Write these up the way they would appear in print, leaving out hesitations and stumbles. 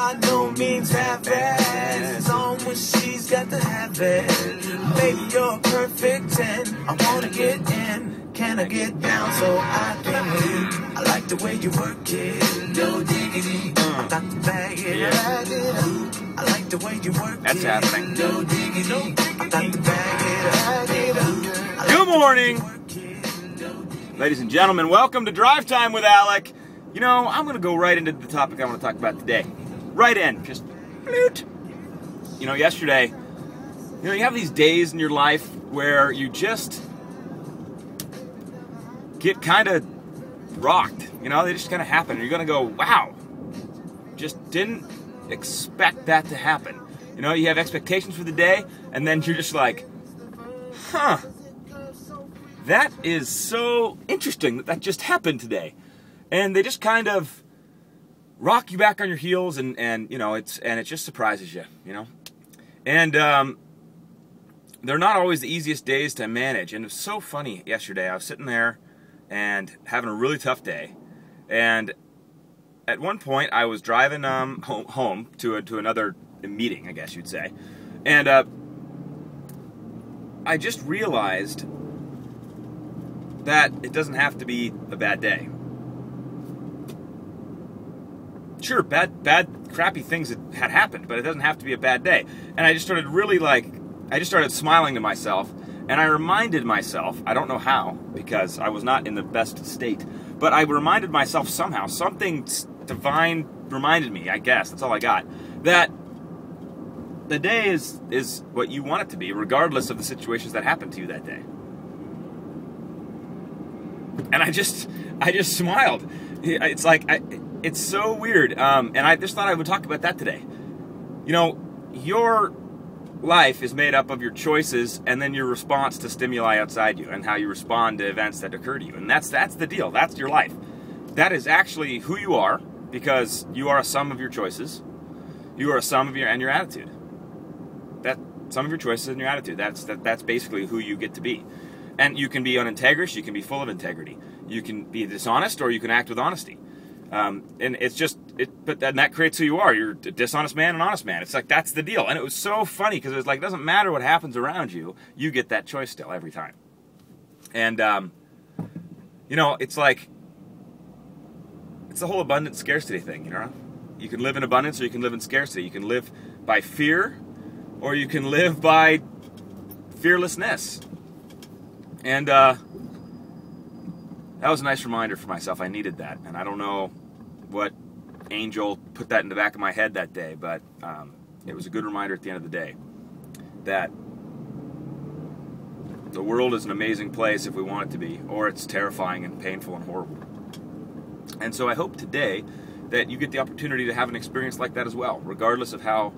by no means half-ass. It's on when she's got to have it. Baby, you're a perfect 10. I wanna get in. Can I get down so I can move? I like the way you work it. No diggity. I got to bag it. I like the way you work it. That's happening. No diggity. I got to bag it. Good morning, ladies and gentlemen. Welcome to Drive Time with Alec. You know, I'm going to go right into the topic I want to talk about today. Right in. Just bloot. You know, yesterday, you have these days in your life where you just get kind of rocked. You know, they just kind of happen. And you're going to go, wow, just didn't expect that to happen. You know, you have expectations for the day, and then you're just like, huh, that is so interesting that just happened today. And they just kind of rock you back on your heels, and you know, it just surprises you, you know. And they're not always the easiest days to manage. And it was so funny yesterday. I was sitting there and having a really tough day, and at one point I was driving home to another meeting, I guess you'd say, and I just realized that it doesn't have to be a bad day. Sure, bad, crappy things had happened, but it doesn't have to be a bad day. And I just started I just started smiling to myself, and I reminded myself, I don't know how, because I was not in the best state, but I reminded myself somehow, something divine reminded me, I guess, that's all I got, that the day is what you want it to be, regardless of the situations that happen to you that day. And I just smiled. It's like, it's so weird, and I just thought I would talk about that today. You know, your life is made up of your choices and then your response to stimuli outside you and how you respond to events that occur to you. And that's the deal. That's your life. That is actually who you are, because you are a sum of your choices. You are a sum of your attitude. That sum of your choices and your attitude. That's basically who you get to be. And you can be unintegrous, you can be full of integrity. You can be dishonest, or you can act with honesty. And it's just, but then that creates who you are. You're a dishonest man, an honest man. It's like, that's the deal. And it was so funny, because it was like, it doesn't matter what happens around you, you get that choice still every time. And, you know, it's like, it's the whole abundance scarcity thing, you know? You can live in abundance, or you can live in scarcity. You can live by fear, or you can live by fearlessness. And that was a nice reminder for myself. I needed that. And I don't know what angel put that in the back of my head that day, but it was a good reminder at the end of the day that the world is an amazing place if we want it to be, or it's terrifying and painful and horrible. And so I hope today that you get the opportunity to have an experience like that as well, regardless of how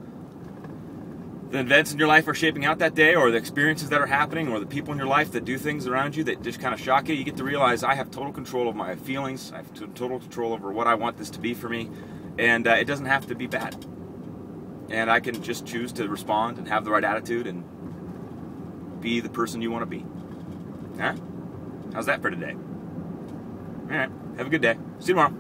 the events in your life are shaping out that day, or the experiences that are happening, or the people in your life that do things around you that just kind of shock you. You get to realize, I have total control of my feelings. I have total control over what I want this to be for me. And it doesn't have to be bad. And I can just choose to respond and have the right attitude and be the person you want to be. Huh? How's that for today? All right. Have a good day. See you tomorrow.